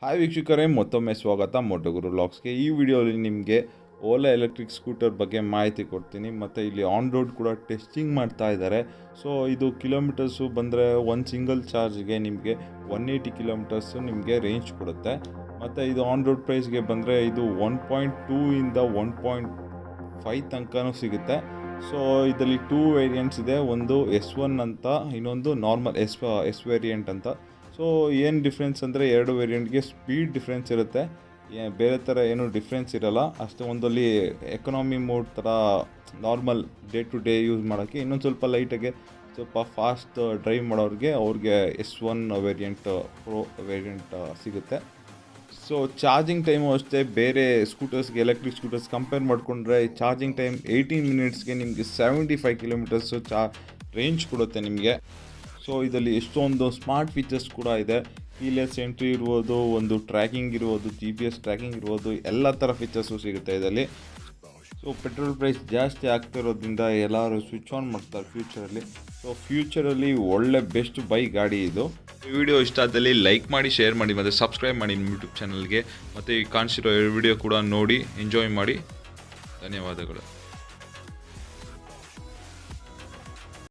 Hi ವೀಕ್ಷಕರೇ, ಮತ್ತೊಮ್ಮೆ ಸ್ವಾಗತ ಮೋಟೋಗುರು ವ್ಲಾಗ್ಸ್ಗೆ. ಈ ವಿಡಿಯೋಲಿ ನಿಮಗೆ ಓಲಾ ಎಲೆಕ್ಟ್ರಿಕ್ ಸ್ಕೂಟರ್ ಬಗ್ಗೆ ಮಾಹಿತಿ ಕೊಡ್ತೀನಿ. ಮತ್ತು ಇಲ್ಲಿ ಆನ್ ರೋಡ್ ಕೂಡ ಟೆಸ್ಟಿಂಗ್ ಮಾಡ್ತಾ ಇದ್ದಾರೆ. ಸೊ ಇದು ಕಿಲೋಮೀಟರ್ಸು ಬಂದರೆ ಒಂದು ಸಿಂಗಲ್ ಚಾರ್ಜ್ಗೆ ನಿಮಗೆ 180 ಕಿಲೋಮೀಟರ್ಸು ನಿಮಗೆ ರೇಂಜ್ ಕೊಡುತ್ತೆ. ಮತ್ತು ಇದು ಆನ್ ರೋಡ್ ಪ್ರೈಸ್ಗೆ ಬಂದರೆ ಇದು 1.2 ಇಂದ 1.5 ತನಕನೂ ಸಿಗುತ್ತೆ. ಸೊ ಇದರಲ್ಲಿ 2 ವೇರಿಯಂಟ್ಸ್ ಇದೆ, ಒಂದು S1 ಅಂತ, ಇನ್ನೊಂದು ನಾರ್ಮಲ್ ಎಸ್ ವೇರಿಯಂಟ್ ಅಂತ. ಸೊ ಏನು ಡಿಫ್ರೆನ್ಸ್ ಅಂದರೆ ಎರಡು ವೇರಿಯಂಟ್ಗೆ ಸ್ಪೀಡ್ ಡಿಫ್ರೆನ್ಸ್ ಇರುತ್ತೆ, ಬೇರೆ ಥರ ಏನೂ ಡಿಫ್ರೆನ್ಸ್ ಇರೋಲ್ಲ. ಅಷ್ಟೇ ಒಂದಲ್ಲಿ ಎಕನಾಮಿ ಮೋಡ್ ಥರ normal day to day use ಮಾಡೋಕ್ಕೆ, ಇನ್ನೊಂದು ಸ್ವಲ್ಪ ಲೈಟಾಗೆ ಸ್ವಲ್ಪ ಫಾಸ್ಟ್ ಡ್ರೈವ್ ಮಾಡೋರಿಗೆ ಅವ್ರಿಗೆ S1 ವೇರಿಯಂಟ್ ಪ್ರೋ ವೇರಿಯಂಟ್ ಸಿಗುತ್ತೆ. ಸೊ ಚಾರ್ಜಿಂಗ್ ಟೈಮು ಅಷ್ಟೇ ಬೇರೆ ಸ್ಕೂಟರ್ಸ್ಗೆ, ಎಲೆಕ್ಟ್ರಿಕ್ ಸ್ಕೂಟರ್ಸ್ ಕಂಪೇರ್ ಮಾಡಿಕೊಂಡ್ರೆ ಚಾರ್ಜಿಂಗ್ ಟೈಮ್ 18 ಮಿನಿಟ್ಸ್ಗೆ ನಿಮಗೆ 75 ಕಿಲೋಮೀಟರ್ಸು ರೇಂಜ್ ಕೊಡುತ್ತೆ ನಿಮಗೆ. ಸೊ ಇದರಲ್ಲಿ ಎಷ್ಟೊಂದು ಸ್ಮಾರ್ಟ್ ಫೀಚರ್ಸ್ ಕೂಡ ಇದೆ. ಕೀಲೆಸ್ ಎಂಟ್ರಿ ಇರ್ಬೋದು, ಒಂದು ಟ್ರ್ಯಾಕಿಂಗ್ ಇರ್ಬೋದು, GPS ಟ್ರ್ಯಾಕಿಂಗ್ ಇರ್ಬೋದು, ಎಲ್ಲ ಥರ ಫೀಚರ್ಸು ಸಿಗುತ್ತೆ ಇದರಲ್ಲಿ. ಸೊ ಪೆಟ್ರೋಲ್ ಪ್ರೈಸ್ ಜಾಸ್ತಿ ಆಗ್ತಿರೋದ್ರಿಂದ ಎಲ್ಲರೂ ಸ್ವಿಚ್ ಆನ್ ಮಾಡ್ತಾರೆ ಫ್ಯೂಚರಲ್ಲಿ. ಸೊ ಫ್ಯೂಚರಲ್ಲಿ ಒಳ್ಳೆ ಬೆಸ್ಟ್ ಬೈ ಗಾಡಿ ಇದು. ಈ ವಿಡಿಯೋ ಇಷ್ಟ ಆದಲ್ಲಿ ಲೈಕ್ ಮಾಡಿ, ಶೇರ್ ಮಾಡಿ ಮತ್ತು ಸಬ್ಸ್ಕ್ರೈಬ್ ಮಾಡಿ ನಿಮ್ಮ ಯೂಟ್ಯೂಬ್ ಚಾನಲ್ಗೆ. ಮತ್ತು ಈ ಕಾಣಿಸಿರೋ ವಿಡಿಯೋ ಕೂಡ ನೋಡಿ ಎಂಜಾಯ್ ಮಾಡಿ. ಧನ್ಯವಾದಗಳು.